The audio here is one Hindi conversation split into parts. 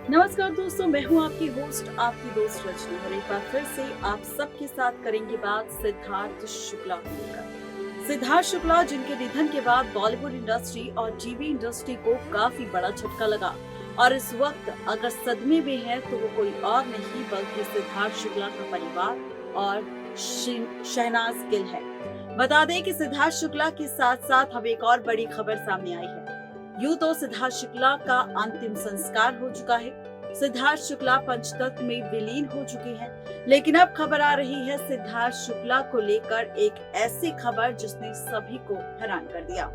नमस्कार दोस्तों, मैं हूं आपकी होस्ट, आपकी दोस्त रजनी और एक बार फिर से आप सबके साथ करेंगे बात सिद्धार्थ शुक्ला को लेकर। सिद्धार्थ शुक्ला जिनके निधन के बाद बॉलीवुड इंडस्ट्री और टीवी इंडस्ट्री को काफी बड़ा झटका लगा और इस वक्त अगर सदमे में है तो वो कोई और नहीं बल्कि सिद्धार्थ शुक्ला का परिवार और शहनाज गिल है। बता दें कि सिद्धार्थ शुक्ला के साथ साथ अब एक और बड़ी खबर सामने आई है। यूं तो सिद्धार्थ शुक्ला का अंतिम संस्कार हो चुका है। सिद्धार्थ शुक्ला पंचतत्व में विलीन हो चुके हैं, लेकिन अब खबर आ रही है सिद्धार्थ शुक्ला को लेकर एक ऐसी खबर जिसने सभी को हैरान कर दिया।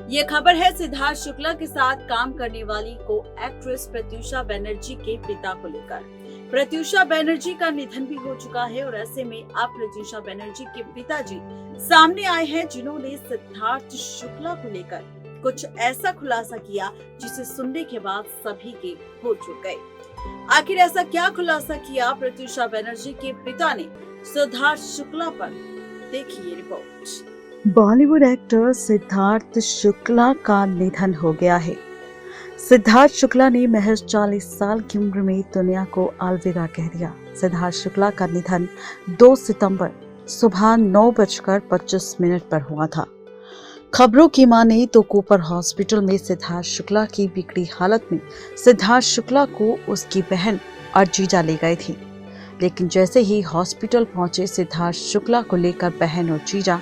ये खबर है सिद्धार्थ शुक्ला के साथ काम करने वाली को एक्ट्रेस प्रत्यूषा बनर्जी के पिता को लेकर। प्रत्यूषा बनर्जी का निधन भी हो चुका है और ऐसे में अब प्रत्यूषा बनर्जी के पिताजी सामने आए हैं, जिन्होंने सिद्धार्थ शुक्ला को लेकर कुछ ऐसा खुलासा किया जिसे सुनने के बाद सभी के होश उड़ गए। आखिर ऐसा क्या खुलासा किया प्रत्यूषा बनर्जी के पिता ने सिद्धार्थ शुक्ला पर, देखिए रिपोर्ट। बॉलीवुड एक्टर सिद्धार्थ शुक्ला का निधन हो गया है। सिद्धार्थ शुक्ला ने महज 40 साल की उम्र में दुनिया को अलविदा कह दिया। सिद्धार्थ शुक्ला का निधन 2 सितंबर सुबह 9:25 पर हुआ था। खबरों की माने तो कूपर हॉस्पिटल में सिद्धार्थ शुक्ला की बिगड़ी हालत में सिद्धार्थ शुक्ला को उसकी बहन और जीजा ले गए थे, लेकिन जैसे ही हॉस्पिटल पहुंचे सिद्धार्थ शुक्ला को लेकर बहन और जीजा,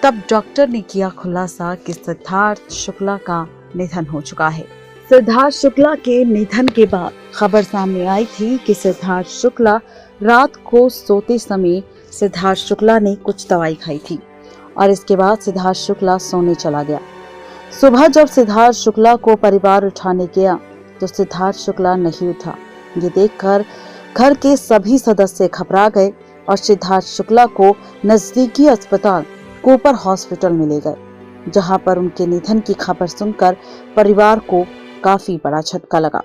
तब डॉक्टर ने किया खुलासा कि सिद्धार्थ शुक्ला का निधन हो चुका है। सिद्धार्थ शुक्ला के निधन के बाद खबर सामने आई थी कि सिद्धार्थ शुक्ला रात को सोते समय सिद्धार्थ शुक्ला ने कुछ दवाई खाई थी और इसके बाद सिद्धार्थ शुक्ला सोने चला गया। सुबह जब सिद्धार्थ शुक्ला को परिवार उठाने गया तो सिद्धार्थ शुक्ला नहीं उठा। ये देखकर घर के सभी सदस्य घबरा गए और सिद्धार्थ शुक्ला को नजदीकी अस्पताल कूपर हॉस्पिटल में ले गए, जहां पर उनके निधन की खबर सुनकर परिवार को काफी बड़ा झटका लगा।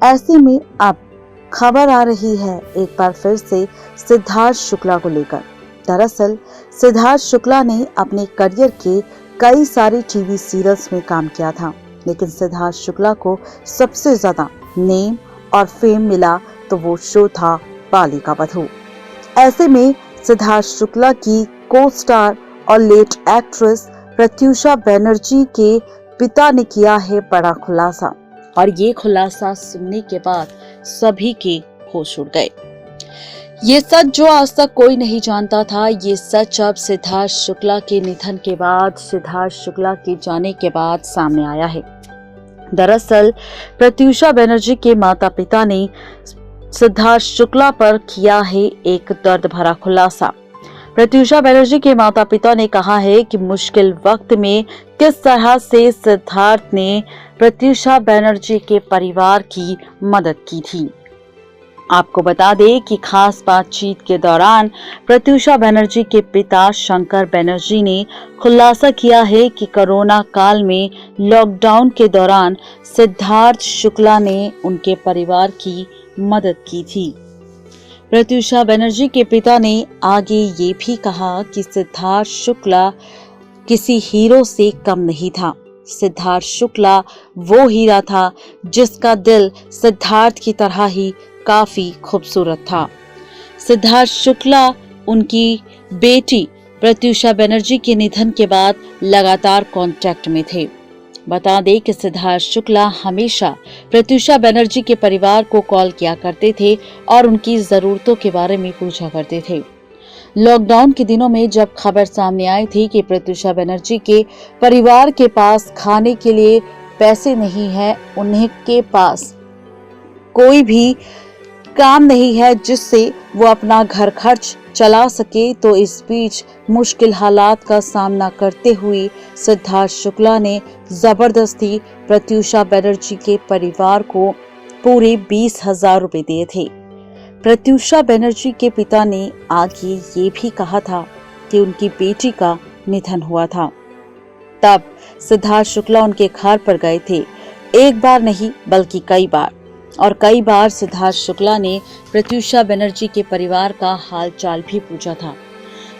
ऐसे में अब खबर आ रही है एक बार फिर से सिद्धार्थ शुक्ला को लेकर। दरअसल सिद्धार्थ शुक्ला ने अपने करियर के कई सारे टीवी सीरियल्स में काम किया था, लेकिन सिद्धार्थ शुक्ला को सबसे ज्यादा नेम और फेम मिला तो वो शो था बालिका वधू। ऐसे में सिद्धार्थ शुक्ला की को स्टार और लेट एक्ट्रेस प्रत्यूषा बनर्जी के पिता ने किया है बड़ा खुलासा, और ये खुलासा सुनने के बाद सभी के होश उड़ गए। ये सच जो आज तक कोई नहीं जानता था, ये सच अब सिद्धार्थ शुक्ला के निधन के बाद, सिद्धार्थ शुक्ला के जाने के बाद सामने आया है। दरअसल प्रत्यूषा बनर्जी के माता पिता ने सिद्धार्थ शुक्ला पर किया है एक दर्द भरा खुलासा। प्रत्यूषा बनर्जी के माता पिता ने कहा है कि मुश्किल वक्त में किस तरह से सिद्धार्थ ने प्रत्यूषा बनर्जी के परिवार की मदद की थी। आपको बता दें कि खास बातचीत के दौरान प्रत्यूषा बनर्जी के पिता शंकर बनर्जी ने खुलासा किया है कि कोरोना काल में लॉकडाउन के दौरान सिद्धार्थ शुक्ला ने उनके परिवार की मदद की थी। प्रत्यूषा बनर्जी के पिता ने आगे ये भी कहा कि सिद्धार्थ शुक्ला किसी हीरो से कम नहीं था। सिद्धार्थ शुक्ला वो हीरा था जिसका दिल सिद्धार्थ की तरह ही काफी खूबसूरत था। सिद्धार्थ शुक्ला उनकी बेटी प्रत्यूषा बनर्जी के निधन के बाद लगातार कांटेक्ट में थे। बता दें कि सिद्धार्थ शुक्ला हमेशा प्रत्यूषा बनर्जी के परिवार को कॉल किया करते थे और उनकी जरूरतों के बारे में पूछा करते थे। लॉकडाउन के दिनों में जब खबर सामने आई थी कि प्रत्यूषा बनर्जी के परिवार के पास खाने के लिए पैसे नहीं है, उन्हें के पास कोई भी काम नहीं है जिससे वो अपना घर खर्च चला सके, तो इस बीच मुश्किल हालात का सामना करते हुए सिद्धार्थ शुक्ला ने जबरदस्ती प्रत्यूषा बनर्जी के परिवार को पूरे 20,000 रुपए दिए थे। प्रत्यूषा बनर्जी के पिता ने आगे ये भी कहा था कि उनकी बेटी का निधन हुआ था। तब सिद्धार्थ शुक्ला उनके घर पर गए थे, एक बार नहीं बल्कि कई बार, और कई बार सिद्धार्थ शुक्ला ने प्रत्यूषा बनर्जी के परिवार का हालचाल भी पूछा था।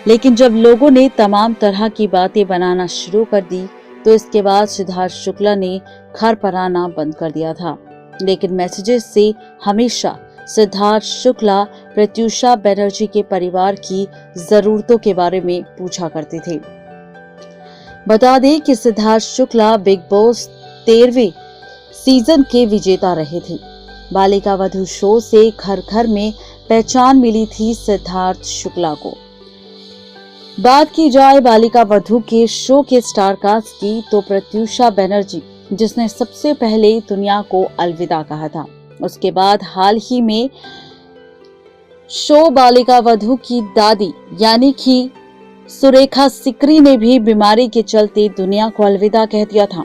लेकिन जब लोगों ने तमाम तरह की बातें बनाना शुरू कर दी तो इसके बाद सिद्धार्थ शुक्ला ने घर पर आना बंद कर दिया था। लेकिन मैसेजेस से हमेशा सिद्धार्थ शुक्ला प्रत्यूषा बनर्जी के परिवार की जरूरतों के बारे में पूछा करते थे। बता दें कि सिद्धार्थ शुक्ला बिग बॉस 13वें सीजन के विजेता रहे थे। बालिका वधू शो से घर घर में पहचान मिली थी सिद्धार्थ शुक्ला को। बात की जाए बालिका वधू के शो के स्टारकास्ट की तो प्रत्यूषा बनर्जी, जिसने सबसे पहले दुनिया को अलविदा कहा था। उसके बाद हाल ही में शो बालिका वधू की दादी यानी कि सुरेखा सिकरी ने भी बीमारी के चलते दुनिया को अलविदा कह दिया था।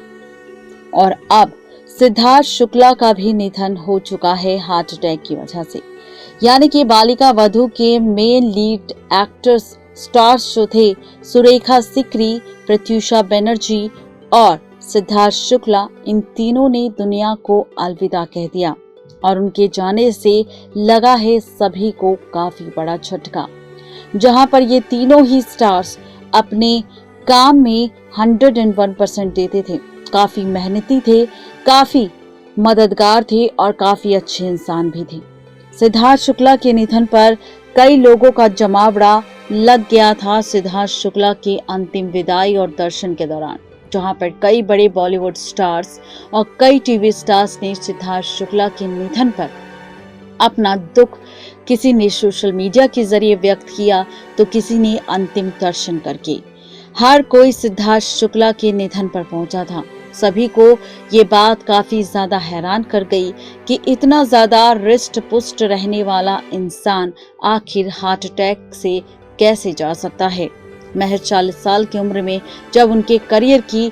और अब सिद्धार्थ शुक्ला का भी निधन हो चुका है हार्ट अटैक की वजह से। यानी कि बालिका वधू के मेन लीड एक्टर्स स्टार्स जो थे सुरेखा सिकरी, प्रत्यूषा बनर्जी और सिद्धार्थ शुक्ला, इन तीनों ने दुनिया को अलविदा कह दिया और उनके जाने से लगा है सभी को काफी बड़ा झटका। जहां पर ये तीनों ही स्टार्स अपने काम में 101% देते थे, काफी मेहनती थे, काफी मददगार थे और काफी अच्छे इंसान भी थे। सिद्धार्थ शुक्ला के निधन पर कई लोगों का जमावड़ा लग गया था सिद्धार्थ शुक्ला के अंतिम विदाई और दर्शन के दौरान, जहां पर कई बड़े बॉलीवुड स्टार्स और कई टीवी स्टार्स ने सिद्धार्थ शुक्ला के निधन पर अपना दुख किसी ने सोशल मीडिया के जरिए व्यक्त किया तो किसी ने अंतिम दर्शन करके। हर कोई सिद्धार्थ शुक्ला के निधन पर पहुंचा था। सभी को ये बात काफी ज्यादा हैरान कर गई कि इतना ज्यादा रिष्ट पुष्ट रहने वाला इंसान आखिर हार्ट अटैक से कैसे जा सकता है। महज 40 साल की उम्र में जब उनके करियर की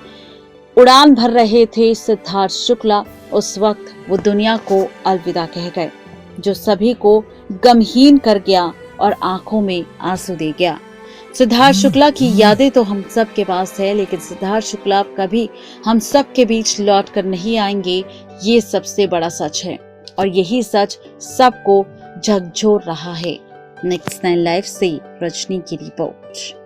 उड़ान भर रहे थे सिद्धार्थ शुक्ला, उस वक्त वो दुनिया को अलविदा कह गए, जो सभी को गमहीन कर गया और आंखों में आंसू दे गया। सिद्धार्थ शुक्ला की यादें तो हम सब के पास है, लेकिन सिद्धार्थ शुक्ला कभी हम सब के बीच लौट कर नहीं आएंगे, ये सबसे बड़ा सच है और यही सच सबको झकझोर रहा है। नेक्स्ट 9 लाइव से रजनी की रिपोर्ट।